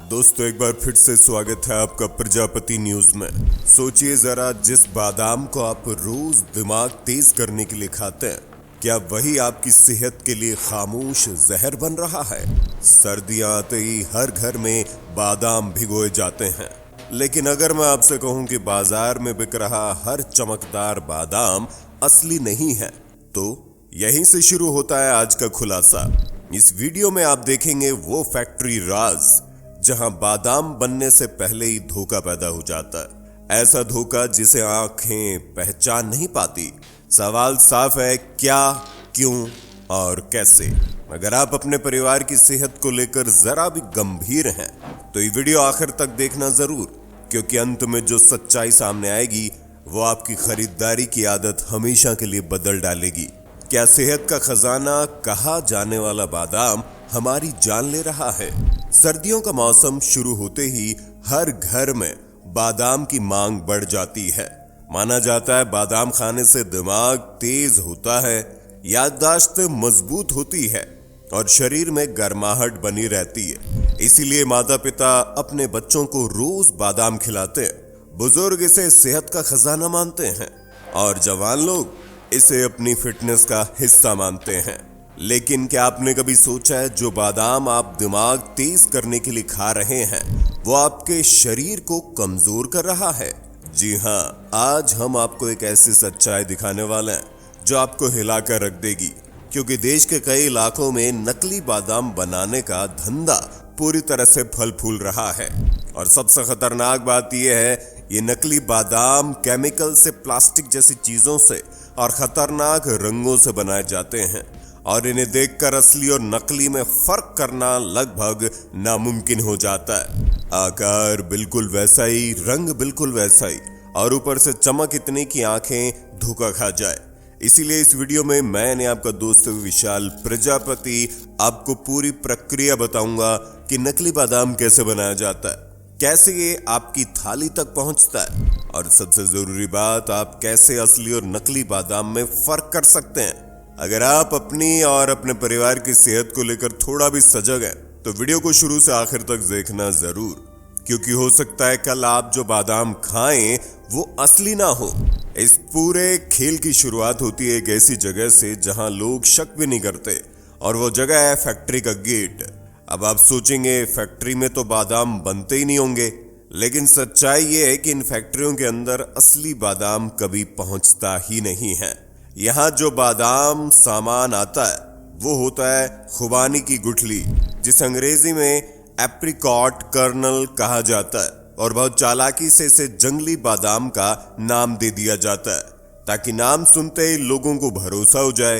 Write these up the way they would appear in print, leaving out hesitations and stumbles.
दोस्तों एक बार फिर से स्वागत है आपका प्रजापति न्यूज में। सोचिए जरा, जिस बादाम को आप रोज दिमाग तेज करने के लिए खाते हैं, क्या वही आपकी सेहत के लिए खामोश जहर बन रहा है? सर्दियां आते ही हर घर में बादाम भिगोए जाते हैं, लेकिन अगर मैं आपसे कहूं कि बाजार में बिक रहा हर चमकदार बादाम असली नहीं है, तो यहीं से शुरू होता है आज का खुलासा। इस वीडियो में आप देखेंगे वो फैक्ट्री राज जहां बादाम बनने से पहले ही धोखा पैदा हो जाता है। ऐसा धोखा जिसे आंखें पहचान नहीं पाती। सवाल साफ है, क्या, क्यों और कैसे? अगर आप अपने परिवार की सेहत को लेकर जरा भी गंभीर हैं तो ये वीडियो आखिर तक देखना जरूर, क्योंकि अंत में जो सच्चाई सामने आएगी वो आपकी खरीदारी की आदत हमेशा के लिए बदल डालेगी। क्या सेहत का खजाना कहा जाने वाला बादाम हमारी जान ले रहा है? सर्दियों का मौसम शुरू होते ही हर घर में बादाम की मांग बढ़ जाती है। माना जाता है बादाम खाने से दिमाग तेज होता है, याददाश्त मजबूत होती है और शरीर में गर्माहट बनी रहती है। इसीलिए माता पिता अपने बच्चों को रोज बादाम खिलाते हैं। बुजुर्ग इसे सेहत का खजाना मानते हैं और जवान लोग इसे अपनी फिटनेस का हिस्सा मानते हैं। लेकिन क्या आपने कभी सोचा है, जो बादाम आप दिमाग तेज करने के लिए खा रहे हैं वो आपके शरीर को कमजोर कर रहा है? जी हाँ, आज हम आपको एक ऐसी सच्चाई दिखाने वाले हैं जो आपको हिलाकर रख देगी, क्योंकि देश के कई इलाकों में नकली बादाम बनाने का धंधा पूरी तरह से फल फूल रहा है। और सबसे खतरनाक बात यह है, ये नकली बादाम केमिकल से, प्लास्टिक जैसी चीजों से और खतरनाक रंगों से बनाए जाते हैं, और इन्हें देखकर असली और नकली में फर्क करना लगभग नामुमकिन हो जाता है। आकार बिल्कुल वैसा ही, रंग बिल्कुल वैसा ही, और ऊपर से चमक इतनी कि आंखें धोखा खा जाए। इसीलिए इस वीडियो में मैंने आपका दोस्त विशाल प्रजापति आपको पूरी प्रक्रिया बताऊंगा कि नकली बादाम कैसे बनाया जाता है, कैसे ये आपकी थाली तक पहुंचता है, और सबसे जरूरी बात, आप कैसे असली और नकली बादाम में फर्क कर सकते हैं। अगर आप अपनी और अपने परिवार की सेहत को लेकर थोड़ा भी सजग हैं तो वीडियो को शुरू से आखिर तक देखना जरूर, क्योंकि हो सकता है कल आप जो बादाम खाएं वो असली ना हो। इस पूरे खेल की शुरुआत होती है एक ऐसी जगह से जहां लोग शक भी नहीं करते, और वो जगह है फैक्ट्री का गेट। अब आप सोचेंगे फैक्ट्री में तो बादाम बनते ही नहीं होंगे, लेकिन सच्चाई ये है कि इन फैक्ट्रियों के अंदर असली बादाम कभी पहुंचता ही नहीं है। यहाँ जो बादाम सामान आता है वो होता है खुबानी की गुठली, जिसे अंग्रेजी में एप्रिकॉट कर्नल कहा जाता है, और बहुत चालाकी से इसे जंगली बादाम का नाम दे दिया जाता है ताकि नाम सुनते ही लोगों को भरोसा हो जाए।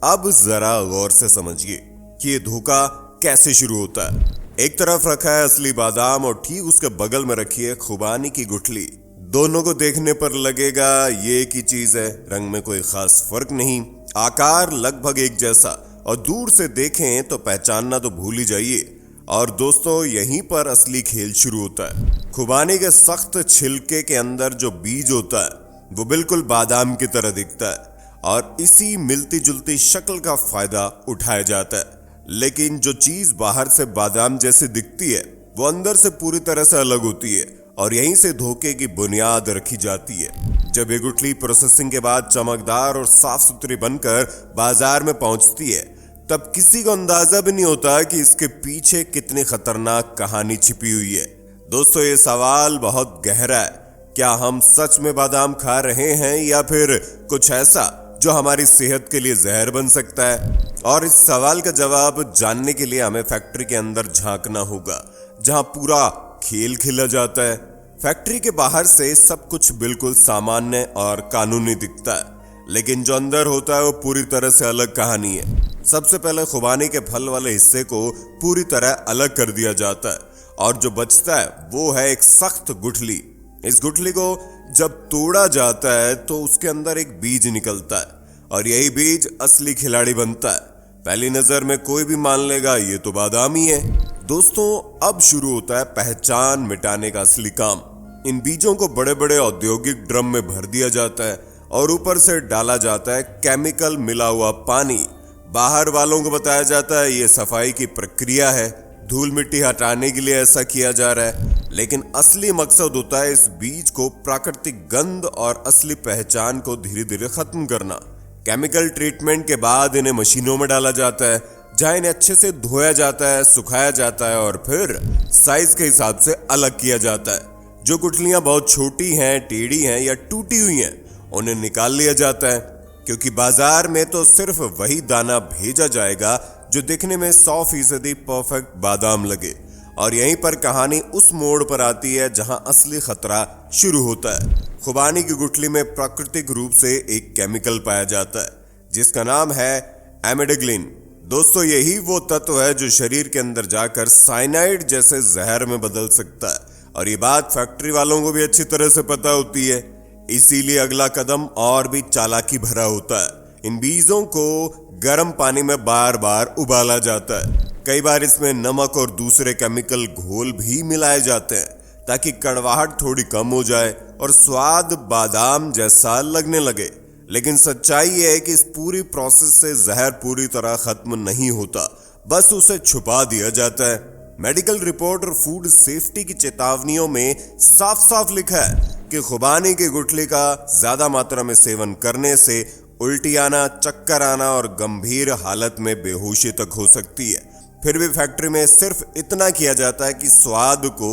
अब जरा गौर से समझिए कि ये धोखा कैसे शुरू होता है। एक तरफ रखा है असली बादाम और ठीक उसके बगल में रखी है खुबानी की गुठली। दोनों को देखने पर लगेगा ये एक ही चीज है, रंग में कोई खास फर्क नहीं, आकार लगभग एक जैसा, और दूर से देखें तो पहचानना तो भूल ही जाइए। और दोस्तों, यहीं पर असली खेल शुरू होता है। खुबानी के सख्त छिलके के अंदर जो बीज होता है वो बिल्कुल बादाम की तरह दिखता है, और इसी मिलती जुलती शक्ल का फायदा उठाया जाता है। लेकिन जो चीज बाहर से बादाम जैसे दिखती है वो अंदर से पूरी तरह से अलग होती है, और यहीं से धोखे की बुनियाद रखी जाती है। जब ये गुठली प्रोसेसिंग के बाद चमकदार और साफ सुथरी बनकर बाजार में पहुंचती है, तब किसी को अंदाजा भी नहीं होता कि इसके पीछे कितनी खतरनाक कहानी छिपी हुई है। दोस्तों, ये सवाल बहुत गहरा है। क्या हम सच में बादाम खा रहे हैं, या फिर कुछ ऐसा जो हमारी सेहत के लिए जहर बन सकता है? और इस सवाल का जवाब जानने के लिए हमें फैक्ट्री के अंदर झांकना होगा, जहां पूरा खेल खेला जाता है। फैक्ट्री के बाहर से सब कुछ बिल्कुल सामान्य और कानूनी दिखता है, लेकिन जो अंदर होता है वो पूरी तरह से अलग कहानी है। सबसे पहले खुबानी के फल वाले हिस्से को पूरी तरह अलग कर दिया जाता है, और जो बचता है वो है एक सख्त गुठली। इस गुठली को जब तोड़ा जाता है तो उसके अंदर एक बीज निकलता है, और यही बीज असली खिलाड़ी बनता है। पहली नजर में कोई भी मान लेगा ये तो बादाम ही है। दोस्तों, अब शुरू होता है पहचान मिटाने का असली काम। इन बीजों को बड़े बड़े औद्योगिक ड्रम में भर दिया जाता है, और ऊपर से डाला जाता है केमिकल मिला हुआ पानी। बाहर वालों को बताया जाता है ये सफाई की प्रक्रिया है, धूल मिट्टी हटाने के लिए ऐसा किया जा रहा है, लेकिन असली मकसद होता है इस बीज को प्राकृतिक गंध और असली पहचान को धीरे धीरे खत्म करना। केमिकल ट्रीटमेंट के बाद इन्हें मशीनों में डाला जाता है, जहां इन्हें अच्छे से धोया जाता है, सुखाया जाता है और फिर साइज के हिसाब से अलग किया जाता है। जो गुठलियां बहुत छोटी हैं, टेढ़ी हैं या टूटी हुई हैं, उन्हें निकाल लिया जाता है, क्योंकि बाजार में तो सिर्फ वही दाना भेजा जाएगा जो दिखने में 100% परफेक्ट बादाम लगे। और यहीं पर कहानी उस मोड़ पर आती है जहां असली खतरा शुरू होता है। खुबानी की गुठली में प्राकृतिक रूप से एक केमिकल पाया जाता है जिसका नाम है एमिडाक्लोप्रिड। दोस्तों, यही वो तत्व है जो शरीर के अंदर जाकर साइनाइड जैसे जहर में बदल सकता है, और ये बात फैक्ट्री वालों को भी अच्छी तरह से पता होती है। इसीलिए अगला कदम और भी चालाकी भरा होता है। इन बीजों को गर्म पानी में बार बार उबाला जाता है। कई बार इसमें नमक और दूसरे केमिकल घोल भी मिलाए जाते हैं ताकि कड़वाहट थोड़ी कम हो जाए और स्वाद बादाम जैसा लगने लगे। लेकिन सच्चाई यह है कि इस पूरी प्रोसेस से जहर पूरी तरह खत्म नहीं होता, बस उसे छुपा दिया जाता है। मेडिकल रिपोर्ट और फूड सेफ्टी की चेतावनियों में साफ साफ लिखा है कि खुबानी की गुठली का ज्यादा मात्रा में सेवन करने से उल्टी आना, चक्कर आना और गंभीर हालत में बेहोशी तक हो सकती है। फिर भी फैक्ट्री में सिर्फ इतना किया जाता है कि स्वाद को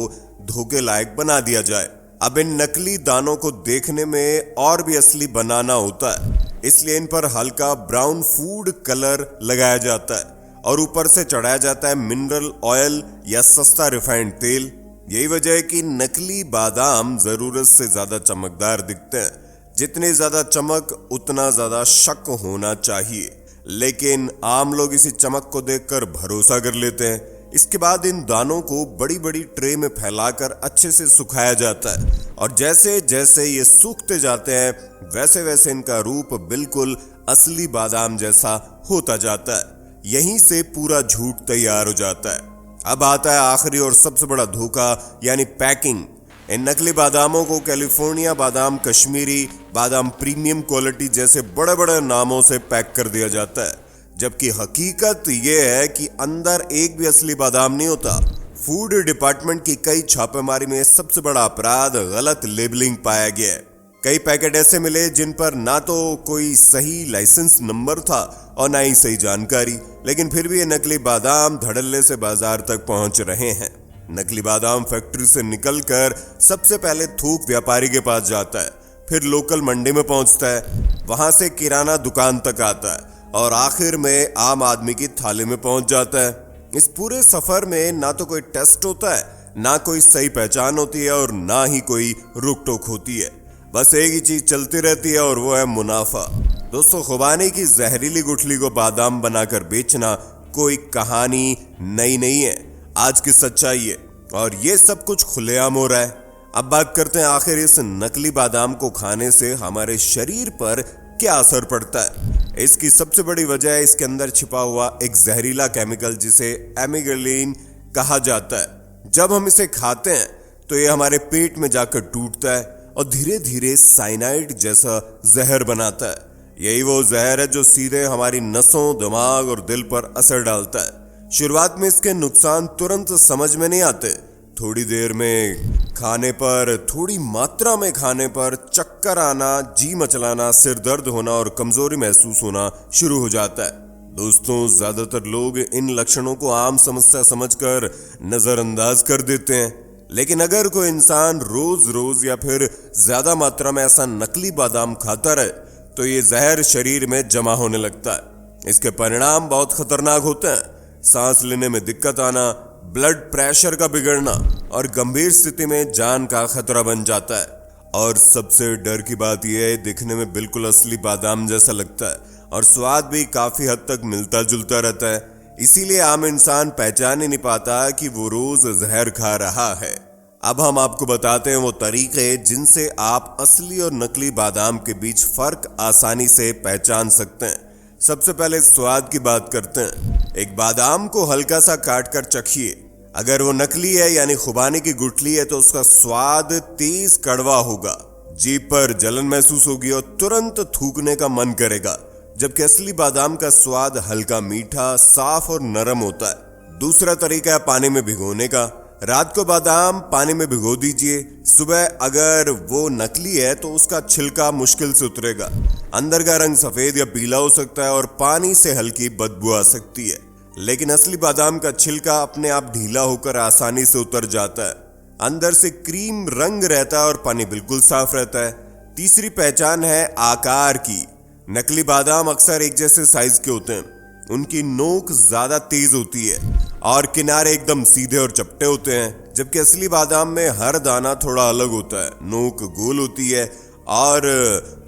धोखे लायक बना दिया जाए। अब इन नकली दानों को देखने में और भी असली बनाना होता है, इसलिए इन पर हल्का ब्राउन फूड कलर लगाया जाता है और ऊपर से चढ़ाया जाता है मिनरल ऑयल या सस्ता रिफाइंड तेल। यही वजह है कि नकली बादाम जरूरत से ज्यादा चमकदार दिखते हैं। जितनी ज्यादा चमक उतना ज्यादा शक होना चाहिए, लेकिन आम लोग इसी चमक को देखकर भरोसा कर लेते हैं। इसके बाद इन दानों को बड़ी बड़ी ट्रे में फैलाकर अच्छे से सुखाया जाता है, और जैसे जैसे ये सूखते जाते हैं वैसे वैसे इनका रूप बिल्कुल असली बादाम जैसा होता जाता है। यहीं से पूरा झूठ तैयार हो जाता है। अब आता है आखिरी और सबसे बड़ा धोखा, यानी पैकिंग। इन नकली बादामों को कैलिफोर्निया बादाम, कश्मीरी बादाम, प्रीमियम क्वालिटी जैसे बड़े बड़े नामों से पैक कर दिया जाता है, जबकि हकीकत यह है कि अंदर एक भी असली बादाम नहीं होता। फूड डिपार्टमेंट की कई छापेमारी में सबसे बड़ा अपराध गलत लेबलिंग पाया गया है। कई पैकेट ऐसे मिले जिन पर ना तो कोई सही लाइसेंस नंबर था और ना ही सही जानकारी, लेकिन फिर भी ये नकली बादाम धड़ल्ले से बाजार तक पहुंच रहे हैं। नकली बादाम फैक्ट्री से निकलकर सबसे पहले थोक व्यापारी के पास जाता है, फिर लोकल मंडी में पहुंचता है, वहां से किराना दुकान तक आता है और आखिर में आम आदमी की थाली में पहुंच जाता है। इस पूरे सफर में ना तो कोई टेस्ट होता है, ना कोई सही पहचान होती है और ना ही कोई रुक टोक होती है। बस एक ही चीज चलती रहती है और वो है मुनाफा। दोस्तों, खुबानी की जहरीली गुठली को बादाम बनाकर बेचना कोई कहानी नई नहीं है, आज की सच्चाई है, और ये सब कुछ खुलेआम हो रहा है। अब बात करते हैं आखिर इस नकली बादाम को खाने से हमारे शरीर पर क्या असर पड़ता है। इसकी सबसे बड़ी वजह है इसके अंदर छिपा हुआ एक जहरीला केमिकल जिसे एमिडाक्लोप्रिड कहा जाता है। जब हम इसे खाते हैं तो ये हमारे पेट में जाकर टूटता है और धीरे धीरे साइनाइड जैसा जहर बनाता है। यही वो जहर है जो सीधे हमारी नसों, दिमाग और दिल पर असर डालता है। शुरुआत में इसके नुकसान तुरंत समझ में नहीं आते। थोड़ी देर में खाने पर, थोड़ी मात्रा में खाने पर चक्कर आना, जी मचलाना, सिर दर्द होना और कमजोरी महसूस होना शुरू हो जाता है। दोस्तों, ज्यादातर लोग इन लक्षणों को आम समस्या समझकर नजरअंदाज कर देते हैं, लेकिन अगर कोई इंसान रोज रोज या फिर ज्यादा मात्रा में ऐसा नकली बादाम खाता रहे तो ये जहर शरीर में जमा होने लगता है। इसके परिणाम बहुत खतरनाक होते हैं। सांस लेने में दिक्कत आना, ब्लड प्रेशर का बिगड़ना और गंभीर स्थिति में जान का खतरा बन जाता है। और सबसे डर की बात यह है, दिखने में बिल्कुल असली बादाम जैसा लगता है और स्वाद भी काफी हद तक मिलता जुलता रहता है। इसीलिए आम इंसान पहचान ही नहीं पाता कि वो रोज जहर खा रहा है। अब हम आपको बताते हैं वो तरीके जिनसे आप असली और नकली बादाम के बीच फर्क आसानी से पहचान सकते हैं। सबसे पहले स्वाद की बात करते हैं। एक बादाम को हल्का सा काट कर चखिए। अगर वो नकली है यानी खुबानी की गुठली है तो उसका स्वाद तेज कड़वा होगा, जीभ पर जलन महसूस होगी और तुरंत थूकने का मन करेगा, जबकि असली बादाम का स्वाद हल्का मीठा, साफ और नरम होता है। दूसरा तरीका है पानी में भिगोने का। रात को बादाम पानी में भिगो दीजिए। सुबह अगर वो नकली है तो उसका छिलका मुश्किल से उतरेगा, अंदर का रंग सफेद या पीला हो सकता है और पानी से हल्की बदबू आ सकती है। लेकिन असली बादाम का छिलका अपने आप ढीला होकर आसानी से उतर जाता है, अंदर से क्रीम रंग रहता है और पानी बिल्कुल साफ रहता है। तीसरी पहचान है आकार की। नकली बादाम अक्सर एक जैसे साइज के होते हैं, उनकी नोक ज्यादा तेज होती है और किनारे एकदम सीधे और चपटे होते हैं, जबकि असली बादाम में हर दाना थोड़ा अलग होता है, नोक गोल होती है और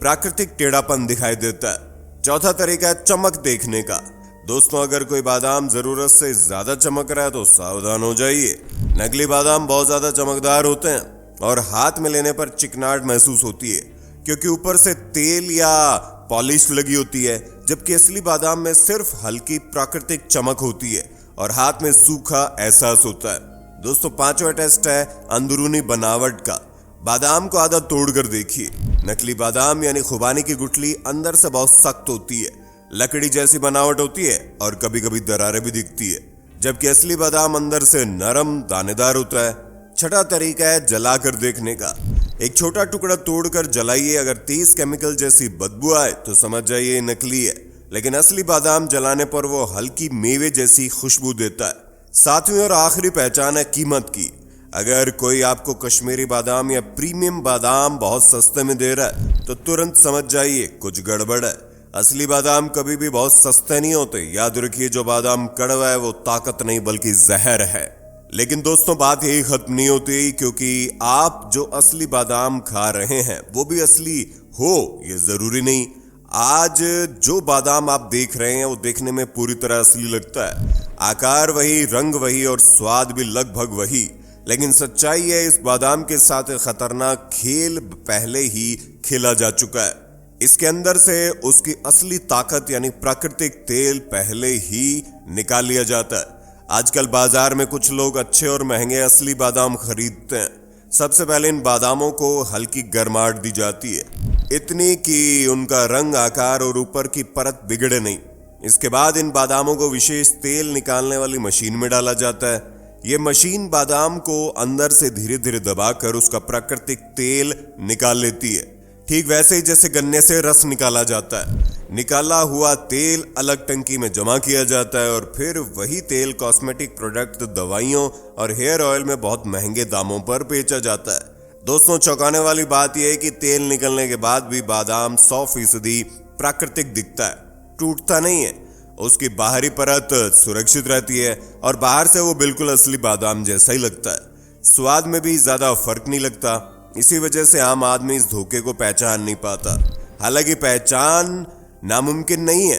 प्राकृतिक टेढ़ापन दिखाई देता है। चौथा तरीका है चमक देखने का। दोस्तों, अगर कोई बादाम जरूरत से ज्यादा चमक रहा है तो सावधान हो जाइए। नकली बादाम बहुत ज्यादा चमकदार होते हैं और हाथ में लेने पर चिकनाहट महसूस होती है, क्योंकि ऊपर से तेल या पॉलिश लगी होती है, जबकि असली बादाम में सिर्फ हल्की प्राकृतिक चमक होती है और हाथ में सूखा एहसास होता है। दोस्तों, पांचवा टेस्ट है अंदरूनी बनावट का। बादाम को आधा तोड़कर देखिए। नकली बादाम यानी खुबानी की गुठली अंदर से बहुत सख्त होती है, लकड़ी जैसी बनावट होती है और कभी कभी दरारें भी दिखती है, जबकि असली बादाम अंदर से नरम दानेदार होता है। छठा तरीका है जलाकर देखने का। एक छोटा टुकड़ा तोड़कर जलाइए, अगर तेज केमिकल जैसी बदबू आए तो समझ जाइए नकली है, लेकिन असली बादाम जलाने पर वो हल्की मेवे जैसी खुशबू देता है। सातवीं और आखिरी पहचान है कीमत की। अगर कोई आपको कश्मीरी बादाम या प्रीमियम बादाम बहुत सस्ते में दे रहा है तो तुरंत समझ जाइए कुछ गड़बड़ है। असली बादाम कभी भी बहुत सस्ते नहीं होते। याद रखिए, जो बादाम कड़वा है वो ताकत नहीं बल्कि जहर है। लेकिन दोस्तों, बात यही खत्म नहीं होती, क्योंकि आप जो असली बादाम खा रहे हैं वो भी असली हो ये जरूरी नहीं। आज जो बादाम आप देख रहे हैं वो देखने में पूरी तरह असली लगता है, आकार वही, रंग वही और स्वाद भी लगभग वही। लेकिन सच्चाई है, इस बादाम के साथ एक खतरनाक खेल पहले ही खेला जा चुका है। इसके अंदर से उसकी असली ताकत यानी प्राकृतिक तेल पहले ही निकाल लिया जाता है। आजकल बाजार में कुछ लोग अच्छे और महंगे असली बादाम खरीदते हैं। सबसे पहले इन बादामों को हल्की गर्माहट दी जाती है, इतनी कि उनका रंग, आकार और ऊपर की परत बिगड़े नहीं। इसके बाद इन बादामों को विशेष तेल निकालने वाली मशीन में डाला जाता है। ये मशीन बादाम को अंदर से धीरे धीरे दबाकर उसका प्राकृतिक तेल निकाल लेती है, ठीक वैसे ही जैसे गन्ने से रस निकाला जाता है। निकाला हुआ तेल अलग टंकी में जमा किया जाता है और फिर वही तेल कॉस्मेटिक प्रोडक्ट, दवाइयों और हेयर ऑयल में बहुत महंगे दामों पर बेचा जाता है। दोस्तों, चौंकाने वाली बात यह है कि तेल निकलने के बाद भी बादाम 100% प्राकृतिक दिखता है, टूटता नहीं है। उसकी बाहरी परत सुरक्षित रहती है और बाहर से वो बिल्कुल असली बादाम जैसा ही लगता है। स्वाद में भी ज्यादा फर्क नहीं लगता। इसी वजह से आम आदमी इस धोखे को पहचान नहीं पाता। हालांकि पहचान नामुमकिन नहीं है।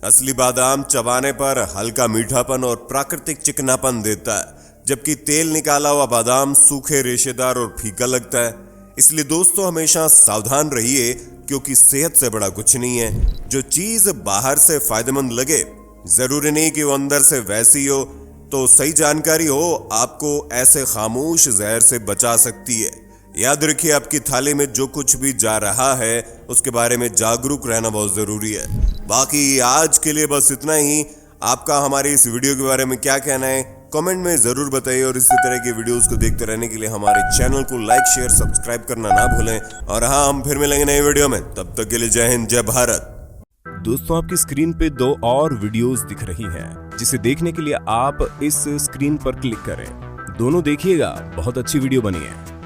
असली बादाम चबाने पर हल्का मीठापन और प्राकृतिक चिकनापन देता है, जबकि तेल निकाला हुआ बादाम सूखे, रेशेदार और फीका लगता है। इसलिए दोस्तों, हमेशा सावधान रहिए, क्योंकि सेहत से बड़ा कुछ नहीं है। जो चीज बाहर से फायदेमंद लगे, जरूरी नहीं कि वो अंदर से वैसी हो। तो सही जानकारी हो आपको ऐसे खामोश जहर से बचा सकती है। याद रखिए, आपकी थाली में जो कुछ भी जा रहा है उसके बारे में जागरूक रहना बहुत जरूरी है। बाकी आज के लिए बस इतना ही। आपका हमारे इस वीडियो के बारे में क्या कहना है कमेंट में जरूर बताइए, और इसी तरह की वीडियोस को देखते रहने के लिए हमारे चैनल को लाइक, शेयर, सब्सक्राइब करना ना भूलें। और हाँ, हम फिर मिलेंगे नई वीडियो में। तब तक के लिए जय हिंद, जय भारत। दोस्तों, आपकी स्क्रीन पे 2 और वीडियोस दिख रही हैं, जिसे देखने के लिए आप इस स्क्रीन पर क्लिक करें। दोनों देखिएगा, बहुत अच्छी वीडियो बनी है।